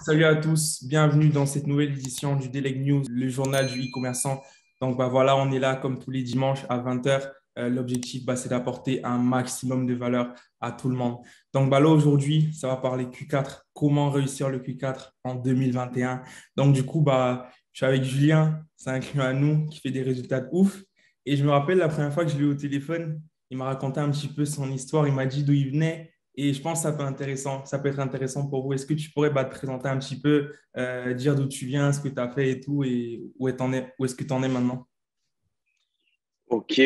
Salut à tous, bienvenue dans cette nouvelle édition du Deleg News, le journal du e-commerçant. Donc voilà, on est là comme tous les dimanches à 20h. L'objectif, c'est d'apporter un maximum de valeur à tout le monde. Donc là, aujourd'hui, ça va parler Q4, comment réussir le Q4 en 2021. Donc du coup, je suis avec Julien, c'est un client à nous qui fait des résultats de ouf. Et je me rappelle la première fois que je l'ai eu au téléphone, il m'a raconté un petit peu son histoire, il m'a dit d'où il venait. Et je pense que ça peut être intéressant pour vous. Est-ce que tu pourrais te présenter un petit peu, dire d'où tu viens, ce que tu as fait et tout, et où est-ce que tu en es maintenant? Ok.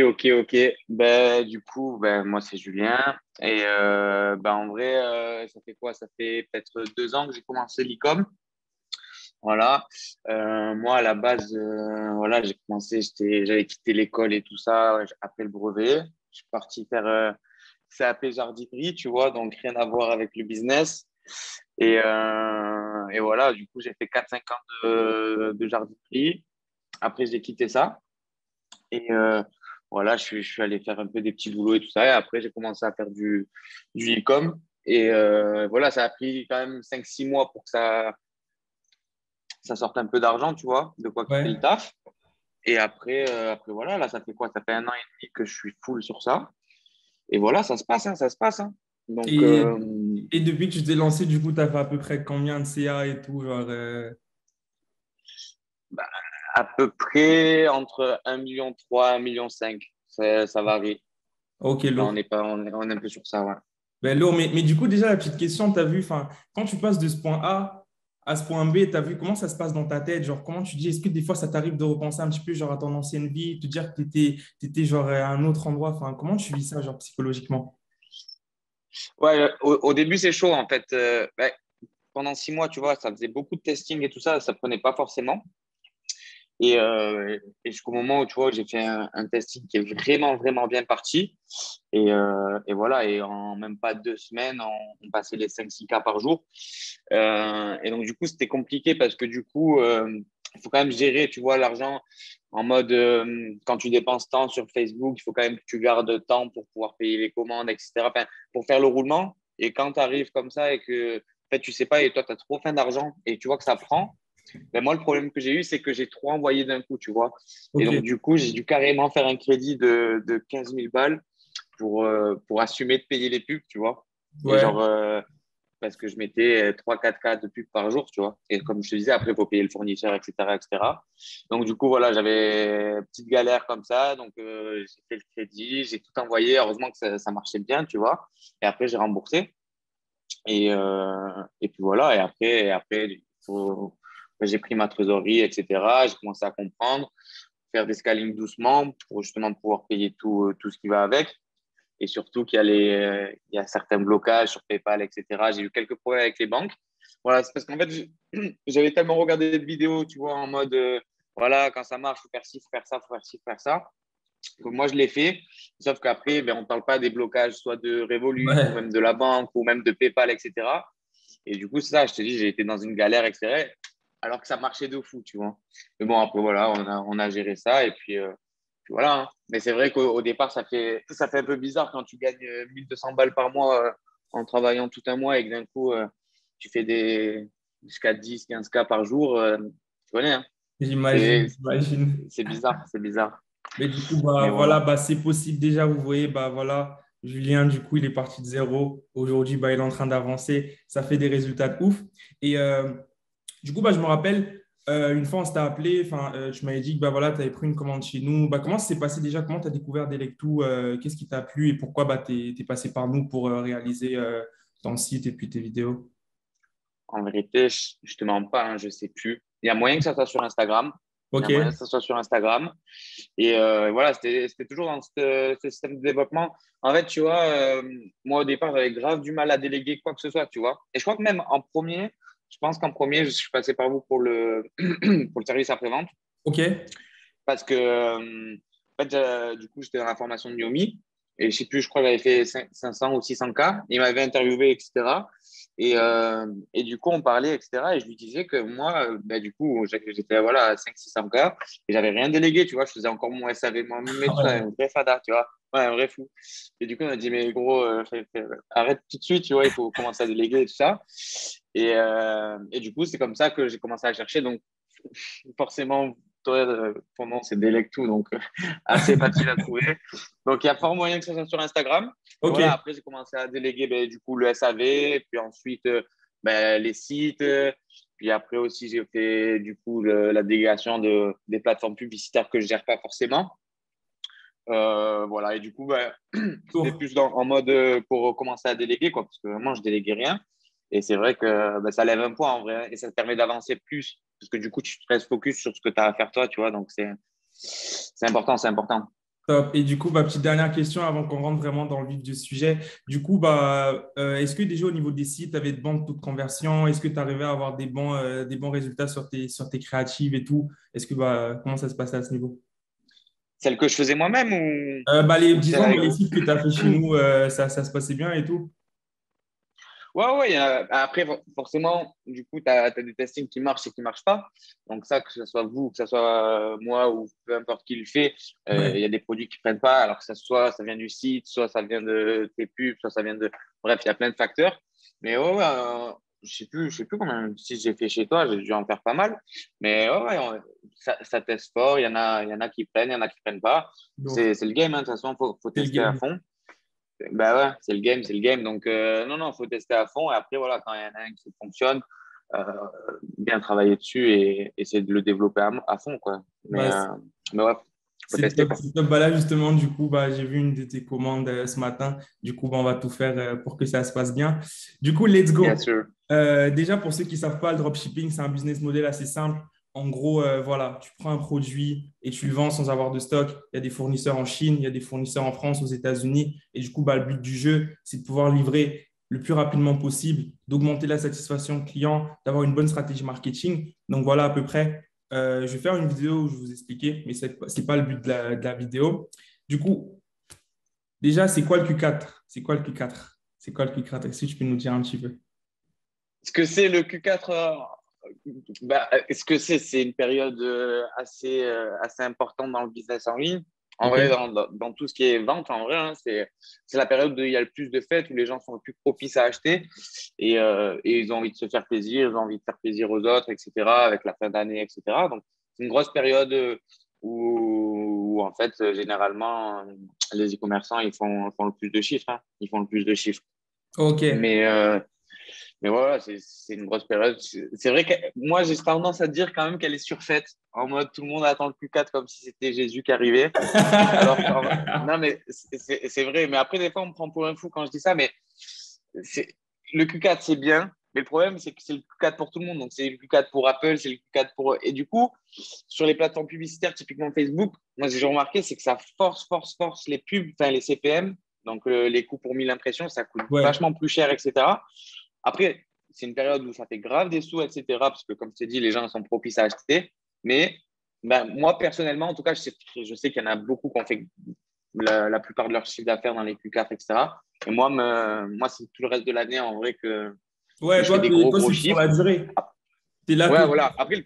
Moi, c'est Julien. En vrai, ça fait quoi? Ça fait peut-être 2 ans que j'ai commencé l'e-com. Voilà. Moi, à la base, voilà, j'ai commencé, j'avais quitté l'école et tout ça après le brevet. Je suis parti faire CAP jardinerie, tu vois, donc rien à voir avec le business. Et voilà, du coup, j'ai fait 4 5 ans de jardinerie. Après, j'ai quitté ça. Et voilà, je suis allé faire un peu des petits boulots et tout ça. Et après, j'ai commencé à faire du e-com. Et voilà, ça a pris quand même 5 6 mois pour que ça sorte un peu d'argent, tu vois, de quoi quitter le Ouais. taf. Et après, voilà, là, ça fait quoi? Ça fait 1 an et demi que je suis full sur ça. Et voilà, ça se passe, hein, ça se passe, hein. Donc, Et, et depuis que tu t'es lancé, du coup, tu as fait à peu près combien de CA et tout, genre, bah, à peu près entre 1,3 million, 1,5 million. Ça varie. ok, Là, lourd. on est un peu sur ça, ouais. Lourd. Mais du coup, déjà, la petite question, tu as vu, enfin, quand tu passes de ce point A à ce point B, tu as vu comment ça se passe dans ta tête? Genre, comment tu dis, est-ce que des fois, ça t'arrive de repenser un petit peu, genre, à ton ancienne vie, te dire que tu étais, genre, à un autre endroit? Enfin, comment tu vis ça, genre, psychologiquement? Ouais, au début, c'est chaud, en fait. Pendant 6 mois, tu vois, ça faisait beaucoup de testing et tout ça, ça prenait pas forcément. Et jusqu'au moment où, tu vois, j'ai fait un testing qui est vraiment, vraiment bien parti. Et voilà, et en même pas 2 semaines, on passait les 5 6 cas par jour. Et donc, du coup, c'était compliqué parce que du coup, il faut quand même gérer, tu vois, l'argent en mode, quand tu dépenses tant sur Facebook, il faut quand même que tu gardes temps pour pouvoir payer les commandes, etc. Enfin, pour faire le roulement. Et quand tu arrives comme ça et que, en fait, tu sais pas, et toi, tu as trop faim d'argent et tu vois que ça prend, ben moi, le problème que j'ai eu, c'est que j'ai trop envoyé d'un coup, tu vois. Et Ok. donc, du coup, j'ai dû carrément faire un crédit de 15 000 balles pour assumer de payer les pubs, tu vois. Et Ouais. genre, parce que je mettais 3 4 cas de pubs par jour, tu vois. Et comme je te disais, après, il faut payer le fournisseur, etc., etc. Donc, du coup, voilà, j'avais une petite galère comme ça. Donc, j'ai fait le crédit, j'ai tout envoyé. Heureusement que ça marchait bien, tu vois. Et après, j'ai remboursé. Et puis voilà. Et après j'ai pris ma trésorerie, etc. J'ai commencé à comprendre, faire des scalings doucement pour justement pouvoir payer tout ce qui va avec. Et surtout il y a certains blocages sur PayPal, etc. J'ai eu quelques problèmes avec les banques. Voilà, c'est parce qu'en fait, j'avais tellement regardé des vidéos, tu vois, en mode, voilà, quand ça marche, faut faire ci, faut faire ça, faut faire ci, faut faire ça. Donc, moi, je l'ai fait. Sauf qu'après, ben, on ne parle pas des blocages, soit de Revolut, ou Ouais. même de la banque, ou même de PayPal, etc. Et du coup, c'est ça, je te dis, j'ai été dans une galère, etc. Alors que ça marchait de fou, tu vois. Mais bon, après, voilà, on a géré ça. Et puis voilà, hein. Mais c'est vrai qu'au départ, ça fait un peu bizarre quand tu gagnes 1 200 balles par mois en travaillant tout un mois et que d'un coup, tu fais jusqu'à 10 15 cas par jour. Tu connais, hein. J'imagine, C'est j'imagine. c'est bizarre, c'est bizarre. Mais du coup, Mais voilà, voilà. c'est possible déjà. Vous voyez, voilà, Julien, du coup, il est parti de zéro. Aujourd'hui, il est en train d'avancer. Ça fait des résultats de ouf. Et du coup, je me rappelle, une fois, on s'était appelé. Enfin, tu m'avais dit que voilà, tu avais pris une commande chez nous. Comment ça s'est passé déjà? Comment tu as découvert Delectou? Qu'est-ce qui t'a plu et pourquoi tu es passé par nous pour réaliser ton site et puis tes vidéos? En vérité, je te mens pas, hein, je sais plus. Il y a moyen que ça soit sur Instagram. Il y Ok, a moyen que ça soit sur Instagram. Et voilà, c'était toujours dans ce système de développement. En fait, tu vois, moi au départ, j'avais grave du mal à déléguer quoi que ce soit, tu vois. Et je crois que même en premier, je pense qu'en premier, je suis passé par vous pour pour le service après-vente. ok, Parce que, en fait, du coup, j'étais dans la formation de Yomi. Et je sais plus, je crois que j'avais fait 500 ou 600K. Il m'avait interviewé, etc. Et du coup, on parlait, etc. Et je lui disais que moi, du coup, j'étais voilà, à 500-600K et j'avais rien délégué, tu vois. Je faisais encore mon SAV moi-même et tout, Ouais. un vrai fada, tu vois. Ouais, un vrai fou. Et du coup, on m'a dit, mais gros, arrête tout de suite, tu vois, il faut commencer à déléguer et tout ça. Et du coup, c'est comme ça que j'ai commencé à chercher. Donc, forcément, toi, ton nom, c'est Délec tout, donc assez facile à trouver. Donc, il y a fort moyen que ça soit sur Instagram. Et Ok. voilà, après, j'ai commencé à déléguer du coup le SAV, puis ensuite les sites. Puis après aussi, j'ai fait du coup la délégation des plateformes publicitaires que je gère pas forcément. Voilà, et du coup, c'était Tour. plus en mode pour commencer à déléguer, quoi, parce que vraiment, je déléguais rien. Et c'est vrai que ça lève un poids en vrai, et ça te permet d'avancer plus, parce que du coup, tu te restes focus sur ce que tu as à faire toi, tu vois, donc c'est important, c'est important. Top. Et du coup, petite dernière question avant qu'on rentre vraiment dans le vif du sujet. Du coup, est-ce que déjà au niveau des sites, tu avais de bons taux de conversion? Est-ce que tu arrivais à avoir des bons résultats sur tes créatives et tout? Est-ce que comment ça se passait à ce niveau? Celle que je faisais moi-même ou celle Disons, avec les vous? sites que tu as fait chez nous, ça se passait bien et tout? Ouais, ouais, après, forcément, du coup, tu as des testings qui marchent et qui ne marchent pas. Donc, ça, que ce soit vous, que ce soit moi ou peu importe qui le fait, il y Ouais. a des produits qui ne prennent pas. Alors que ça vient du site, soit ça vient de tes pubs, soit ça vient de. Bref, il y a plein de facteurs. Mais ouais, ouais, je sais plus combien si j'ai fait chez toi, j'ai dû en faire pas mal. Mais ouais, ouais, ça teste fort. Il y en a qui prennent, il y en a qui ne prennent pas. Donc, C'est le game, hein. De toute façon, faut c'est le tester à game. fond. Bah ouais, c'est le game, c'est le game. Donc, non, non, faut tester à fond. Et après, voilà, quand il y en a un qui fonctionne, euh, bien travailler dessus et essayer de le développer à fond, quoi. Bah, Mais ouais, faut c'est tester, top, quoi. c'est top. Là, justement, du coup, j'ai vu une de tes commandes ce matin. Du coup, on va tout faire pour que ça se passe bien. Du coup, let's Yes, go. sir. Déjà, pour ceux qui ne savent pas, le dropshipping, c'est un business model assez simple. En gros, voilà, tu prends un produit et tu le vends sans avoir de stock. Il y a des fournisseurs en Chine, il y a des fournisseurs en France, aux États-Unis. Et du coup, le but du jeu, c'est de pouvoir livrer le plus rapidement possible, d'augmenter la satisfaction client, d'avoir une bonne stratégie marketing. Donc, voilà à peu près. Je vais faire une vidéo où je vais vous expliquer, mais ce n'est pas le but de la vidéo. Du coup, déjà, c'est quoi le Q4? C'est quoi le Q4? C'est quoi le Q4? Est-ce que tu peux nous dire un petit peu? Ce que c'est le Q4, ce que c'est une période assez importante dans le business en ligne. En vrai, OK. dans tout ce qui est vente, en vrai, hein, c'est la période où il y a le plus de fêtes, où les gens sont le plus propices à acheter et ils ont envie de se faire plaisir, ils ont envie de faire plaisir aux autres, etc., avec la fin d'année, etc. Donc, c'est une grosse période en fait, généralement, les e-commerçants, font le plus de chiffres. Hein. Ils font le plus de chiffres. OK. Mais, euh, mais voilà, c'est une grosse période. C'est vrai que moi, j'ai tendance à dire quand même qu'elle est surfaite. En mode, tout le monde attend le Q4 comme si c'était Jésus qui arrivait. Alors, non, mais c'est vrai. Mais après, des fois, on me prend pour un fou quand je dis ça. Mais c'est, le Q4, c'est bien. Mais le problème, c'est que c'est le Q4 pour tout le monde. Donc, c'est le Q4 pour Apple, c'est le Q4 pour. Et du coup, sur les plateformes publicitaires, typiquement Facebook, moi, ce que j'ai remarqué, c'est que ça force les pubs, enfin, les CPM. Donc, les coûts pour 1000 impressions, ça coûte Ouais. vachement plus cher, etc. Après, c'est une période où ça fait grave des sous, etc. Parce que, comme je t'ai dit, les gens sont propices à acheter. Mais moi, personnellement, en tout cas, je sais qu'il y en a beaucoup qui ont fait la plupart de leur chiffre d'affaires dans les Q4, etc. Et moi, c'est tout le reste de l'année, en vrai, que Ouais, je fais des gros, toi, gros c'est sur chiffres. la durée. Tu es là Ouais, tout. voilà. Après,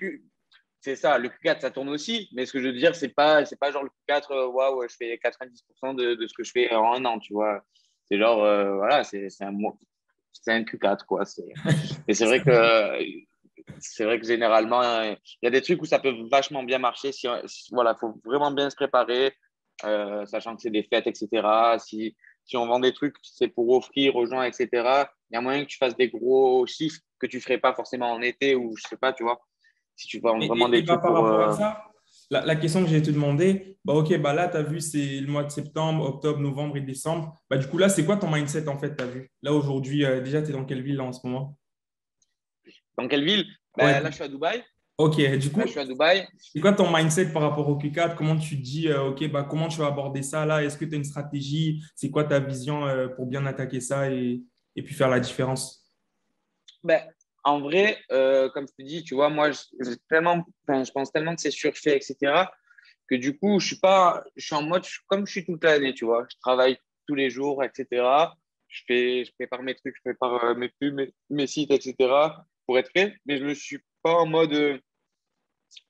c'est ça. Le Q4, ça tourne aussi. Mais ce que je veux dire, c'est pas genre le Q4, waouh, je fais 90% de ce que je fais en un an, tu vois. C'est genre, voilà, c'est un Q4, quoi. Et c'est vrai que généralement, il y a des trucs où ça peut vachement bien marcher. Voilà, faut vraiment bien se préparer, sachant que c'est des fêtes, etc. Si on vend des trucs, c'est pour offrir aux gens, etc. Il y a moyen que tu fasses des gros chiffres que tu ne ferais pas forcément en été ou je sais pas, tu vois. Si tu vends vraiment des trucs Par pour. rapport à ça, la question que j'ai te demander, OK, là, tu as vu, c'est le mois de septembre, octobre, novembre et décembre. Du coup, là, c'est quoi ton mindset en fait, tu as vu? Là, aujourd'hui, déjà, tu es dans quelle ville là, en ce moment? Dans quelle ville? Ouais. Là, je suis à Dubaï. OK, du Là, coup, je suis à Dubaï. c'est quoi ton mindset par rapport au Q4? Comment tu te dis, OK, comment tu vas aborder ça là? Est-ce que tu as une stratégie? C'est quoi ta vision pour bien attaquer ça et puis faire la différence? Ben, en vrai, comme je te dis, tu vois, moi, je pense tellement que c'est surfait, etc., que du coup, je suis en mode comme je suis toute l'année, tu vois. Je travaille. tous les jours, etc. Je prépare mes trucs, je prépare mes pubs, mes sites, etc. pour être prêt. Mais je ne suis pas en mode, Ok.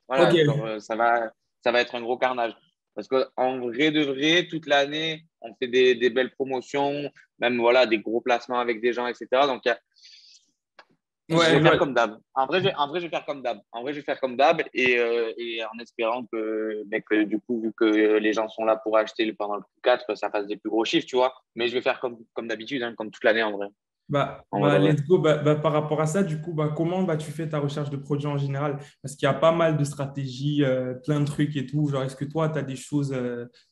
voilà, genre, ça va être un gros carnage. Parce qu'en vrai de vrai, toute l'année, on fait des belles promotions, même voilà, des gros placements avec des gens, etc. Donc, je Ouais, vais je faire vois. comme d'hab. En vrai, je vais faire comme d'hab. En vrai, je vais faire comme d'hab et en espérant que du coup, vu que les gens sont là pour acheter pendant le Q4, ça fasse des plus gros chiffres, tu vois. Mais je vais faire comme d'habitude, hein, comme toute l'année en vrai. En vrai, de vrai. Let's go. Par rapport à ça, du coup, comment tu fais ta recherche de produits en général? Parce qu'il y a pas mal de stratégies, plein de trucs et tout. Genre, est-ce que toi, tu as des choses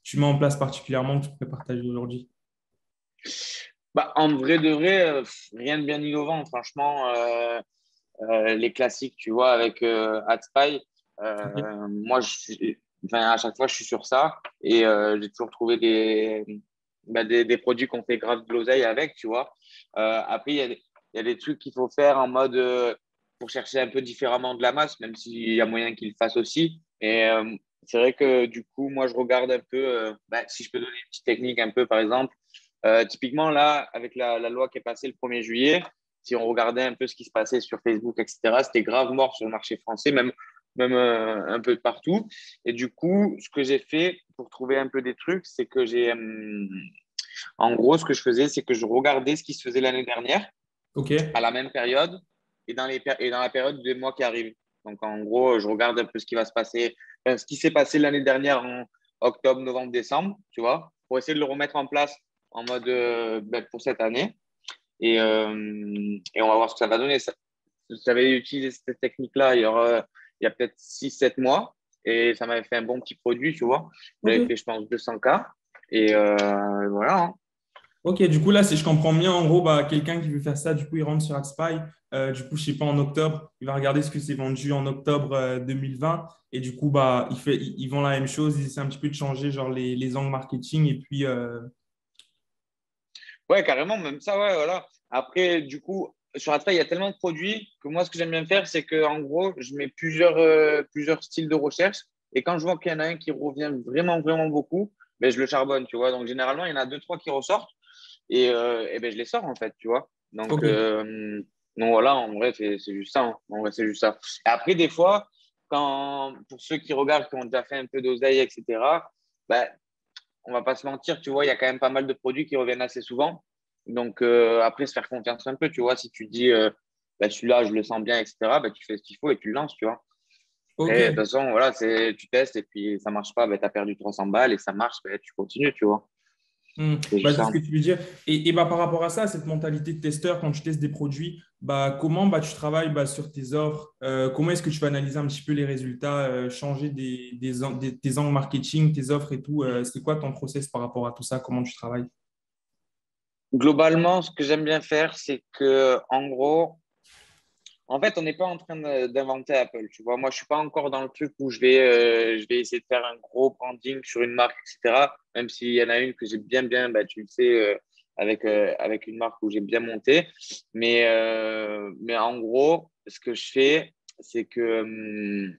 tu mets en place particulièrement que tu pourrais partager aujourd'hui? En vrai de vrai, rien de bien innovant, franchement. Les classiques, tu vois, avec AdSpy. Ok. Moi, à chaque fois, je suis sur ça et j'ai toujours trouvé des produits qu'on fait grave de l'oseille avec, tu vois. Après, il y a des trucs qu'il faut faire en mode pour chercher un peu différemment de la masse, même s'il y a moyen qu'il le fasse aussi. Et c'est vrai que du coup, moi, je regarde un peu, si je peux donner une petite technique un peu, par exemple. Typiquement, là, avec la loi qui est passée le 1er juillet, si on regardait un peu ce qui se passait sur Facebook, etc., c'était grave mort sur le marché français, même un peu de partout. Et du coup, ce que j'ai fait pour trouver un peu des trucs, c'est que en gros, ce que je faisais, c'est que je regardais ce qui se faisait l'année dernière Ok. à la même période et dans la période des mois qui arrivent. Donc, en gros, je regarde un peu ce qui va se passer, ce qui s'est passé l'année dernière en octobre, novembre, décembre, tu vois, pour essayer de le remettre en place en mode pour cette année. Et on va voir ce que ça va donner. J'avais utilisé cette technique-là il y a peut-être 6 7 mois et ça m'avait fait un bon petit produit, tu vois. J'avais Ok. fait, je pense, 200K. Et voilà, hein. Ok, du coup, là, si je comprends bien, en gros, quelqu'un qui veut faire ça, du coup, il rentre sur AdSpy. Du coup, je sais pas, en octobre, il va regarder ce que c'est vendu en octobre 2020. Et du coup, ils vend la même chose. Ils essaient un petit peu de changer genre, les angles marketing. Et puis, Ouais, carrément, même ça, ouais, voilà. Après, du coup, sur Atta, il y a tellement de produits que moi, ce que j'aime bien faire, c'est que en gros, je mets plusieurs styles de recherche. Et quand je vois qu'il y en a un qui revient vraiment, vraiment beaucoup, ben, je le charbonne, tu vois. Donc, généralement, il y en a deux, trois qui ressortent et ben, je les sors, en fait, tu vois. ok. Donc voilà, en vrai, c'est juste ça, hein. En vrai, c'est juste ça. Et après, des fois, pour ceux qui regardent, qui ont déjà fait un peu d'oseille, etc., ben, on va pas se mentir, tu vois, il y a quand même pas mal de produits qui reviennent assez souvent. Donc, après, se faire confiance un peu, tu vois, si tu dis, celui-là, je le sens bien, etc., tu fais ce qu'il faut et tu le lances, tu vois. Après, de toute Ok. façon, voilà, tu testes et puis ça marche pas, tu as perdu 300 balles et ça marche, tu continues, tu vois. C'est juste C'est ce ça. que tu veux dire. Par rapport à ça, cette mentalité de testeur, quand tu testes des produits, comment tu travailles sur tes offres? Comment est-ce que tu vas analyser un petit peu les résultats, changer tes angles marketing, tes offres et tout? C'est quoi ton process par rapport à tout ça? Comment tu travailles? Globalement, ce que j'aime bien faire, c'est que, en gros, en fait, on n'est pas en train d'inventer Apple, tu vois. Moi, je suis pas encore dans le truc où je vais essayer de faire un gros branding sur une marque, etc. Même s'il y en a une que j'ai bien, tu le sais, avec une marque où j'ai bien monté. Mais en gros, ce que je fais, c'est que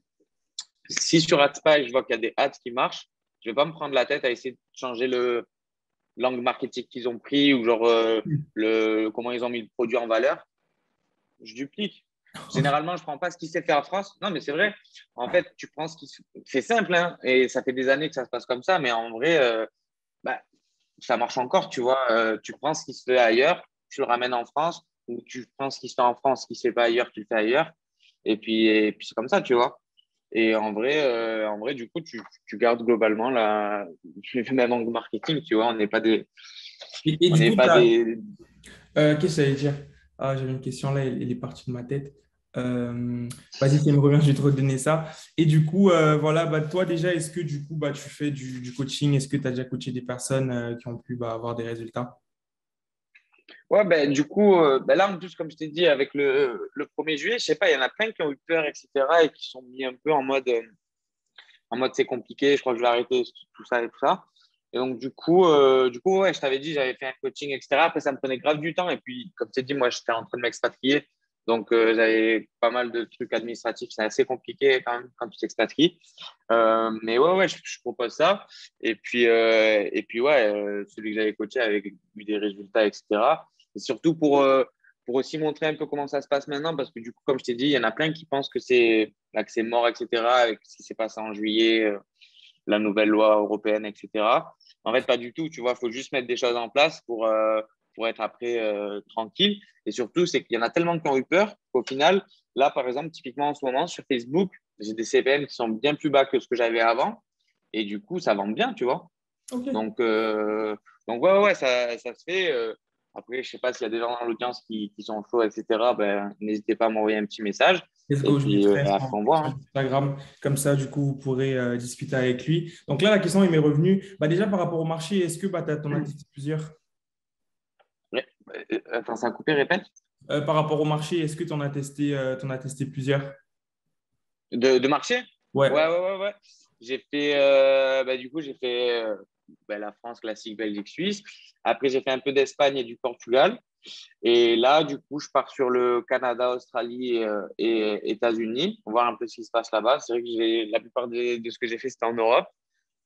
si sur AdSpy, je vois qu'il y a des ads qui marchent, je vais pas me prendre la tête à essayer de changer l'angle marketing qu'ils ont pris ou genre comment ils ont mis le produit en valeur. Je duplique. Généralement, je prends pas ce qui s'est fait en France. Non, mais c'est vrai. En fait, tu prends c'est simple, hein, et ça fait des années que ça se passe comme ça, mais en vrai, bah, ça marche encore, tu vois. Tu prends ce qui se fait ailleurs, tu le ramènes en France, ou tu prends ce qui se fait en France, ce qui se fait pas ailleurs, tu le fais ailleurs, et puis c'est comme ça, tu vois. Et en vrai, du coup, tu gardes globalement le même angle marketing, tu vois. Et On du n'est coup, pas des. qu'est-ce que j'allais dire? Ah, j'avais une question là, elle est partie de ma tête. Vas-y, si elle me revient, je vais te redonner ça. Et du coup, voilà, toi déjà, est-ce que du coup, tu fais du coaching? Est-ce que tu as déjà coaché des personnes qui ont pu avoir des résultats? Ouais, du coup, là, en plus, comme je t'ai dit, avec le 1er juillet, je sais pas, il y en a plein qui ont eu peur, etc., et qui sont mis un peu en mode c'est compliqué, je crois que je vais arrêter tout ça et tout ça. Et donc, du coup ouais, je t'avais dit, j'avais fait un coaching, etc. Après, ça me prenait grave du temps. Et puis, comme tu as dit, moi, j'étais en train de m'expatrier. Donc, j'avais pas mal de trucs administratifs. C'est assez compliqué quand même quand tu t'expatries. Mais ouais, je propose ça. Et puis ouais, celui que j'avais coaché avait eu des résultats, etc. Et surtout pour aussi montrer un peu comment ça se passe maintenant, parce que du coup, comme je t'ai dit, il y en a plein qui pensent que c'est mort, etc., avec ce qui s'est passé en juillet, la nouvelle loi européenne, etc. En fait, pas du tout. Tu vois, il faut juste mettre des choses en place pour être après tranquille. Et surtout, c'est qu'il y en a tellement qui ont eu peur qu'au final, là, par exemple, typiquement en ce moment, sur Facebook, j'ai des CPM qui sont bien plus bas que ce que j'avais avant. Et du coup, ça vend bien, tu vois. Ok. Donc, euh, donc ouais, ça se fait. Après, je sais pas s'il y a des gens dans l'audience qui sont chauds, etc. Ben, n'hésitez pas à m'envoyer un petit message. Let's Et go, je puis, mettrai après, son on voit. sur Hein. Instagram. Comme ça, du coup, vous pourrez discuter avec lui. Donc là, la question, il m'est revenue. Bah, déjà, par rapport au marché, est-ce que bah, tu en as testé plusieurs? Ouais. Attends, ça a coupé, répète. Par rapport au marché, est-ce que t'en as testé plusieurs? De marché? Ouais, Ouais. ouais, ouais, ouais. Du coup, j'ai fait la France classique, Belgique, Suisse. Après, j'ai fait un peu d'Espagne et du Portugal. Et là, du coup, je pars sur le Canada, Australie et États-Unis pour voir un peu ce qui se passe là-bas. C'est vrai que la plupart de ce que j'ai fait, c'était en Europe.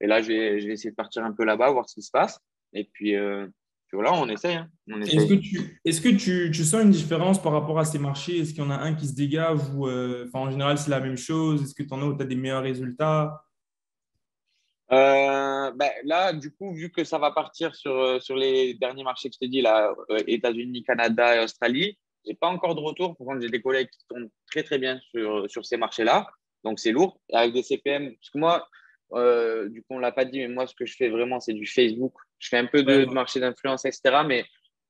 Et là, je vais essayer de partir un peu là-bas, voir ce qui se passe. Et puis voilà, on essaye. Hein. On essaye. Est-ce que tu sens une différence par rapport à ces marchés? Est-ce qu'il y en a un qui se dégage ou enfin, en général, c'est la même chose? Est-ce que tu en as où tu as des meilleurs résultats? Là, du coup, vu que ça va partir sur les derniers marchés que je t'ai dit, là, États-Unis, Canada et Australie, j'ai pas encore de retour. Par contre, j'ai des collègues qui tombent très, très bien sur ces marchés-là. Donc, c'est lourd. Et avec des CPM, parce que moi, du coup, on l'a pas dit, mais moi, ce que je fais vraiment, c'est du Facebook. Je fais un peu de Ouais. marché d'influence, etc. Mais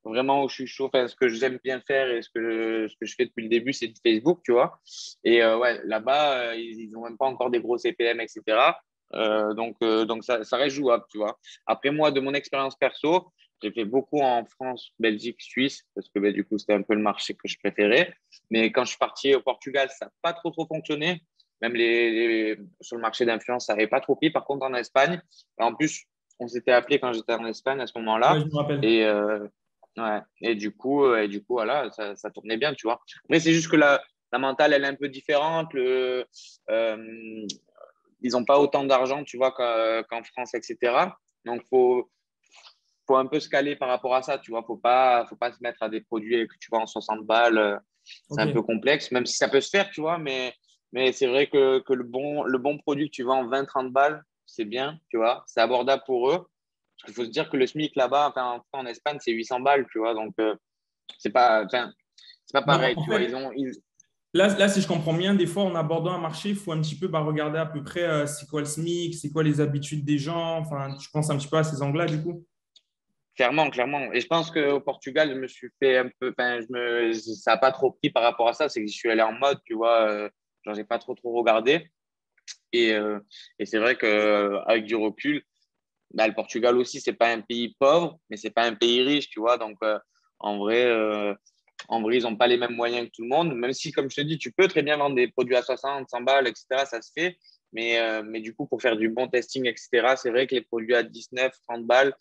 vraiment, où je suis chaud, enfin, ce que j'aime bien faire et ce que je fais depuis le début, c'est du Facebook, tu vois. Et ouais, là-bas, ils n'ont même pas encore des gros CPM, etc. Donc ça reste jouable, tu vois. Après, moi, de mon expérience perso, j'ai fait beaucoup en France, Belgique, Suisse, parce que du coup, c'était un peu le marché que je préférais. Mais quand je suis parti au Portugal, ça n'a pas trop fonctionné. Même sur le marché d'influence, ça n'avait pas trop pris. Par contre, en Espagne, en plus, on s'était appelé quand j'étais en Espagne à ce Ouais, moment-là. je me rappelle. Et, ouais, et du coup, voilà, ça tournait bien, tu vois. Mais c'est juste que la mentale, elle est un peu différente. Ils n'ont pas autant d'argent, tu vois, qu'en France, etc. Donc, faut un peu se caler par rapport à ça, tu vois. Faut pas se mettre à des produits que tu vends en 60 balles. C'est un peu Ok. complexe, même si ça peut se faire, tu vois. Mais c'est vrai que le bon produit que tu vends en 20-30 balles, c'est bien, tu vois. C'est abordable pour eux. Parce qu'il faut se dire que le SMIC là-bas, enfin, en Espagne, c'est 800 balles, tu vois. Donc, c'est pas Donc, pareil, en tu vois. fait, là, si je comprends bien, des fois, en abordant un marché, il faut un petit peu bah, regarder à peu près c'est quoi le SMIC, c'est quoi les habitudes des gens. Enfin, tu penses un petit peu à ces angles-là, du coup? Clairement, clairement. Et je pense qu'au Portugal, je me suis fait un peu, enfin, ça n'a pas trop pris par rapport à ça. C'est que je suis allé en mode, tu vois, genre, j'ai pas trop regardé. Et c'est vrai qu'avec du recul, le Portugal aussi, c'est pas un pays pauvre, mais c'est pas un pays riche, tu vois. Donc, en vrai, euh, en vrai, ils n'ont pas les mêmes moyens que tout le monde. Même si, comme je te dis, tu peux très bien vendre des produits à 60, 100 balles, etc. Ça se fait. Mais du coup, pour faire du bon testing, etc., c'est vrai que les produits à 19, 30 balles,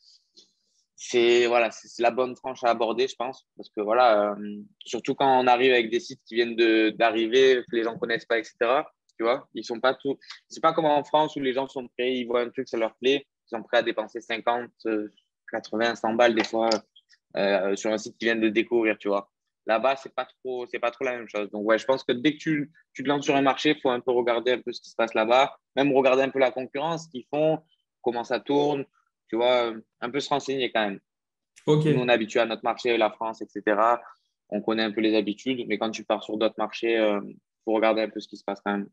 c'est la bonne tranche à aborder, je pense, parce que voilà, surtout quand on arrive avec des sites qui viennent d'arriver, que les gens connaissent pas, etc. Tu vois, ils sont pas tout. C'est pas comme en France où les gens sont prêts, ils voient un truc, ça leur plaît, ils sont prêts à dépenser 50, 80, 100 balles des fois sur un site qui vient de découvrir, tu vois. Là-bas, c'est pas trop la même chose. Donc ouais, je pense que dès que tu te lances sur un marché, il faut un peu regarder un peu ce qui se passe là-bas, même regarder un peu la concurrence, ce qu'ils font, comment ça tourne, tu vois, un peu se renseigner quand même. Nous, on est Ok. habitué à notre marché, la France, etc. On connaît un peu les habitudes, mais quand tu pars sur d'autres marchés, faut regarder un peu ce qui se passe quand même.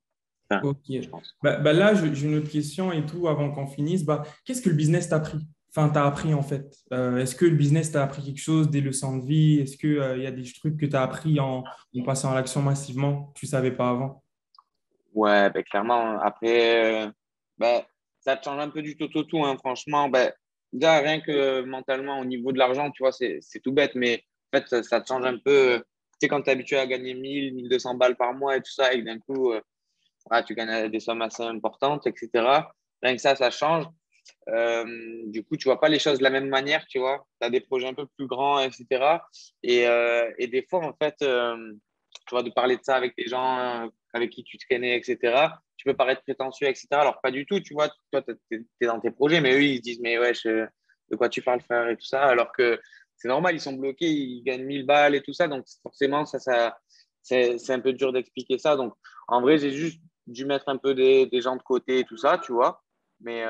Enfin, Ok. je pense. Bah là, j'ai une autre question et tout avant qu'on finisse. Bah, qu'est-ce que le business t'a appris? Enfin, t'as appris en fait. Est-ce que le business t'a appris quelque chose, des leçons de vie? Est-ce qu'il y a des trucs que tu as appris en passant à l'action massivement que tu ne savais pas avant? Ouais, clairement. Après, ça te change un peu du tout, hein, franchement. Déjà, rien que mentalement, au niveau de l'argent, tu vois, c'est tout bête, mais en fait, ça te change un peu. Tu sais, quand tu es habitué à gagner 1 200 balles par mois et tout ça, et que d'un coup, tu gagnes des sommes assez importantes, etc. Rien que ça change. Du coup, tu vois pas les choses de la même manière, tu vois. Tu as des projets un peu plus grands, etc. Et des fois, en fait, vois, de parler de ça avec des gens avec qui tu traînais, etc. Tu peux paraître prétentieux, etc. Alors, pas du tout, tu vois. Toi, tu es dans tes projets, mais eux, ils se disent, mais ouais, de quoi tu parles, frère, et tout ça. Alors que c'est normal, ils sont bloqués, ils gagnent 1000 balles et tout ça. Donc, forcément, c'est un peu dur d'expliquer ça. Donc, en vrai, j'ai juste dû mettre un peu des gens de côté et tout ça, tu vois. Mais,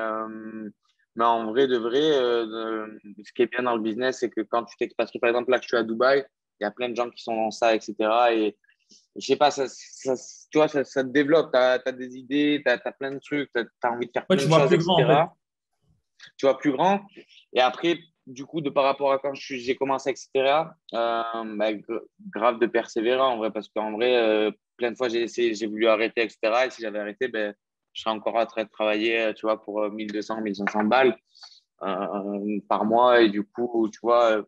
mais en vrai, de vrai, ce qui est bien dans le business, c'est que quand tu t'expatres, par exemple, là, que je suis à Dubaï, il y a plein de gens qui sont dans ça, etc. Et je sais pas, tu vois, ça te développe. Tu as des idées, tu as plein de trucs, tu as envie de faire Ouais, plein tu de vois choses, plus grand en fait. etc. Tu vois, plus grand. Et après, du coup, de par rapport à quand j'ai commencé, etc., grave de persévérer en vrai, parce qu'en vrai, plein de fois, j'ai essayé, j'ai voulu arrêter, etc. Et si j'avais arrêté, ben, je serais encore en train de travailler, tu vois, pour 1200, 1500 balles par mois. Et du coup, tu vois,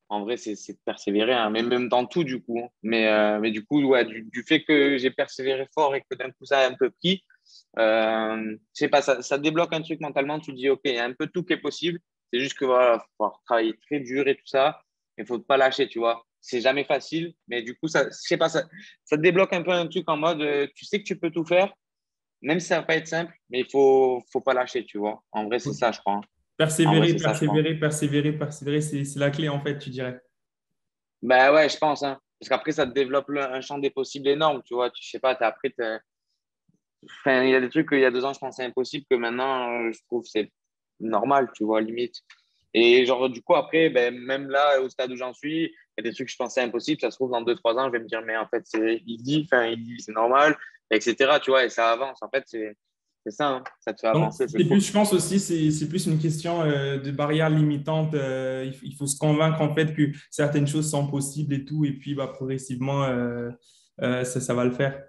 en vrai, c'est de persévérer, hein, mais même dans tout, du coup, hein. Mais du coup, ouais, du fait que j'ai persévéré fort et que d'un coup, ça a un peu pris, je sais pas, ça débloque un truc mentalement. Tu te dis, OK, il y a un peu tout qui est possible. C'est juste que voilà, faut pouvoir travailler très dur et tout ça. Il faut pas lâcher, tu vois. C'est jamais facile, mais du coup, je sais pas, ça te débloque un peu un truc en mode, tu sais que tu peux tout faire, même si ça va pas être simple, mais faut pas lâcher, tu vois. En vrai, c'est ça, je crois, hein. En vrai, Persévérer, c'est ça, je crois. persévérer, persévérer, persévérer, c'est la clé en fait, tu dirais. Ben ouais, je pense, hein. Parce qu'après, ça te développe un champ des possibles énorme, tu vois. Tu sais pas, enfin, il y a des trucs qu'il y a 2 ans, je pensais impossible, que maintenant, je trouve c'est normal, tu vois, limite. Et genre, du coup, après, ben, même là, au stade où j'en suis, il y a des trucs que je pensais impossibles. Ça se trouve, dans 2, 3 ans, je vais me dire, mais en fait, c'est easy, enfin, easy, c'est normal, etc. Tu vois, et ça avance. En fait, c'est ça, hein. Ça te fait Donc, avancer, c'est c'est cool. plus, je pense aussi, c'est plus une question de barrière limitante. Il faut se convaincre en fait que certaines choses sont possibles et tout, et puis bah, progressivement, ça va le faire.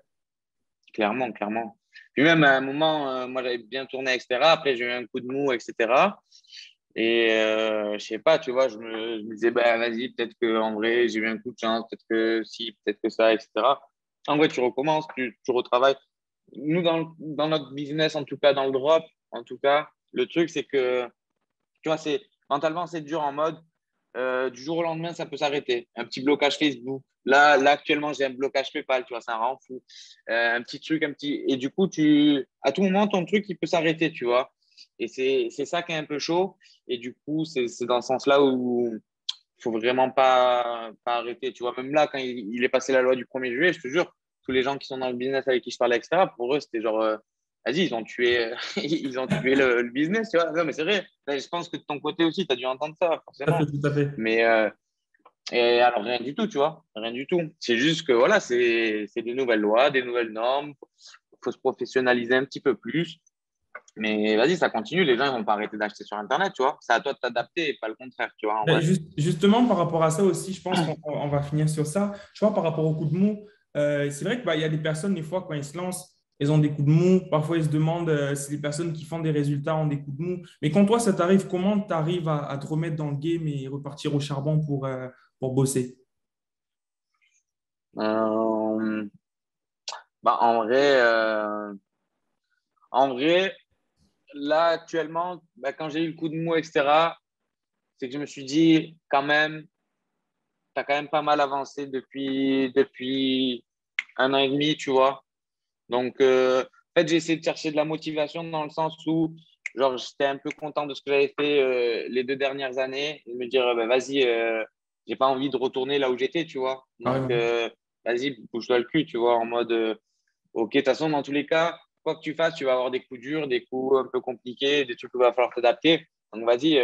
Clairement, clairement. Puis même à un moment, moi, j'avais bien tourné, etc. Après, j'ai eu un coup de mou, etc. Et je sais pas, tu vois, je me disais, bah, vas-y, peut-être que en vrai, j'ai eu un coup de chance, peut-être que si, peut-être que ça, etc. En vrai, tu recommences, tu retravailles. Nous, dans notre business, en tout cas, dans le drop, en tout cas, le truc, c'est que, tu vois, mentalement, c'est dur en mode, du jour au lendemain, ça peut s'arrêter. Un petit blocage Facebook. Là, actuellement, j'ai un blocage PayPal, tu vois, ça rend fou. Un petit truc, et du coup, à tout moment, ton truc, il peut s'arrêter, tu vois. Et c'est ça qui est un peu chaud. Et du coup, c'est dans ce sens-là où il faut vraiment pas arrêter. Tu vois, même là, quand il est passé la loi du 1er juillet, je te jure, tous les gens qui sont dans le business avec qui je parlais, etc., pour eux, c'était genre, vas-y, ils ont tué, ils ont tué le business, tu vois. Non, mais c'est vrai. Là, je pense que de ton côté aussi, tu as dû entendre ça, Tout à fait, forcément. tout à fait. Mais et alors, rien du tout, tu vois, rien du tout. C'est juste que voilà, c'est des nouvelles lois, des nouvelles normes. Il faut se professionnaliser un petit peu plus. Mais vas-y, ça continue. Les gens, ils vont pas arrêter d'acheter sur Internet, tu vois. C'est à toi de t'adapter et pas le contraire, tu vois, en Ben, vrai. justement, par rapport à ça aussi, je pense qu'on va finir sur ça. Tu vois, par rapport au coup de mou, c'est vrai qu'il bah, il y a des personnes, des fois, quand ils se lancent, ils ont des coups de mou. Parfois, ils se demandent si les personnes qui font des résultats ont des coups de mou. Mais quand toi, ça t'arrive, comment tu arrives à te remettre dans le game et repartir au charbon pour bosser? Euh, bah, en vrai, là, actuellement, bah, quand j'ai eu le coup de mou, etc., c'est que je me suis dit, quand même, tu as quand même pas mal avancé depuis 1 an et demi, tu vois. Donc, en fait, j'ai essayé de chercher de la motivation dans le sens où, genre, j'étais un peu content de ce que j'avais fait les 2 dernières années et me dire, bah, vas-y, j'ai pas envie de retourner là où j'étais, tu vois. Donc, Carrément. vas-y, bouge-toi le cul, tu vois, en mode, OK, de toute façon, dans tous les cas, quoi que tu fasses, tu vas avoir des coups durs, des coups un peu compliqués, des trucs où il va falloir t'adapter. Donc, vas-y,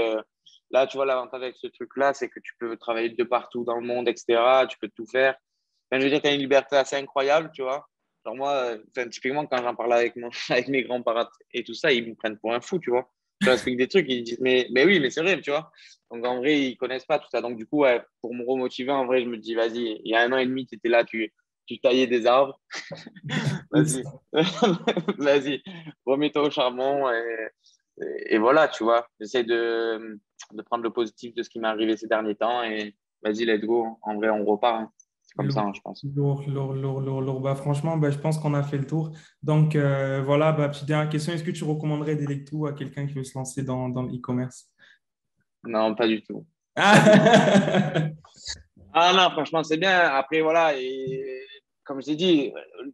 là, tu vois, l'avantage avec ce truc-là, c'est que tu peux travailler de partout dans le monde, etc. Tu peux tout faire. Enfin, je veux dire, tu as une liberté assez incroyable, tu vois. Genre, moi, enfin, typiquement, quand j'en parle avec, avec mes grands-parents et tout ça, ils me prennent pour un fou, tu vois. Je leur explique des trucs, ils disent, mais oui, mais c'est vrai, tu vois. Donc, en vrai, ils connaissent pas tout ça. Donc, du coup, ouais, pour me remotiver, en vrai, je me dis, vas-y, il y a 1 an et demi, tu étais là, tu taillais des arbres. Vas-y, vas-y, remets-toi au charbon et voilà, tu vois. J'essaie de prendre le positif de ce qui m'est arrivé ces derniers temps et vas-y, let's go. En vrai, on repart, hein. C'est comme ça, Lourd, hein, je pense. lourd, lourd, lourd, lourd, lourd. Bah, franchement, bah, je pense qu'on a fait le tour. Donc, voilà, bah, petite dernière question. Est-ce que tu recommanderais Delectoo à quelqu'un qui veut se lancer dans le e-commerce? Non, pas du tout. Pas du tout. Ah Ah non, franchement, c'est bien. Après, voilà. comme j'ai dit,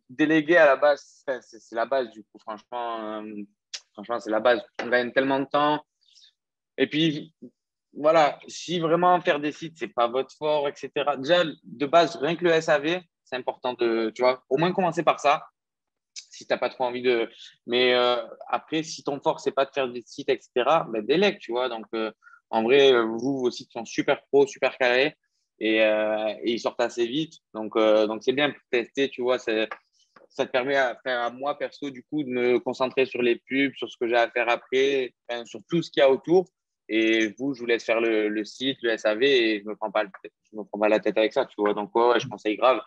déléguer à la base, c'est la base du coup. Franchement, c'est la base. On gagne tellement de temps. Et puis, voilà, si vraiment faire des sites, c'est pas votre fort, etc. Déjà, de base, rien que le SAV, c'est important de, tu vois, au moins commencer par ça, si t'as pas trop envie de. Mais après, si ton fort, c'est pas de faire des sites, etc., ben, délègue, tu vois. Donc, en vrai, vos sites sont super pro, super carrés et ils sortent assez vite. Donc c'est bien pour tester, tu vois. Ça te permet à moi, perso, du coup, de me concentrer sur les pubs, sur ce que j'ai à faire après, enfin, sur tout ce qu'il y a autour. Et vous, je vous laisse faire le site, le SAV et je me prends pas la tête avec ça, tu vois. Donc, ouais, je conseille grave.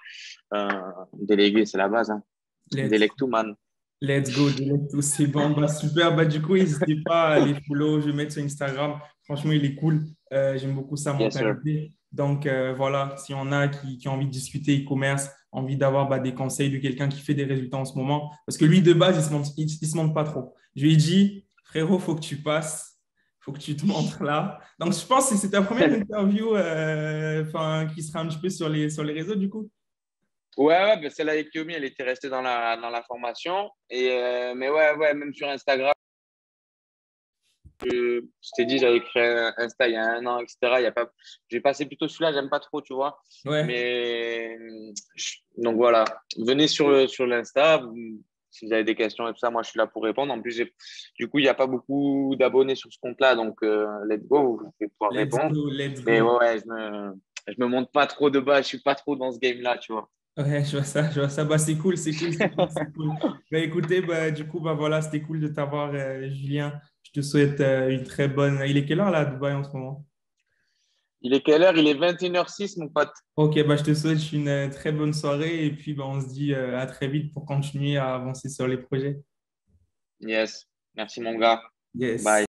Euh, Déléguer, c'est la base, hein. Let's Délègue tout, man. Let's go, direct tout, c'est bon. Bah, super. Bah, du coup, n'hésitez pas à les follow. Je vais mettre sur Instagram. Franchement, il est cool. J'aime beaucoup sa Yes, sir. mentalité. Donc, voilà, si on a qui ont envie de discuter e-commerce, envie d'avoir des conseils de quelqu'un qui fait des résultats en ce moment. Parce que lui, de base, il se montre pas trop. Je lui ai dit, frérot, faut que tu passes. Faut que tu te montres là. Donc, je pense que c'est ta première interview qui sera un petit peu sur les réseaux, du coup. Ouais, ben celle avec Yomi, elle était restée dans la formation. Mais ouais, même sur Instagram, je t'ai dit, j'avais créé un Insta il y a un an, etc. Il y a pas... J'ai passé plutôt celui-là, j'aime pas trop, tu vois. Ouais. Mais donc voilà, venez sur l'Insta. Si vous avez des questions et tout ça, moi je suis là pour répondre. En plus, du coup, il n'y a pas beaucoup d'abonnés sur ce compte-là, donc let's go, vous allez pouvoir Let's répondre. go, let's Mais go. ouais, je me monte pas trop de bas, je suis pas trop dans ce game-là, tu vois. Ouais, je vois ça, je vois ça. Bah, c'est cool, c'est cool, c'est cool, c'est cool. Bah, écoutez, bah, du coup, bah, voilà, c'était cool de t'avoir, Julien. Je te souhaite une très bonne. Il est quelle heure là à Dubaï en ce moment? Il est quelle heure? Il est 21h06, mon pote. Ok, bah, je te souhaite une très bonne soirée et puis bah, on se dit à très vite pour continuer à avancer sur les projets. Yes. Merci, mon gars. Yes. Bye.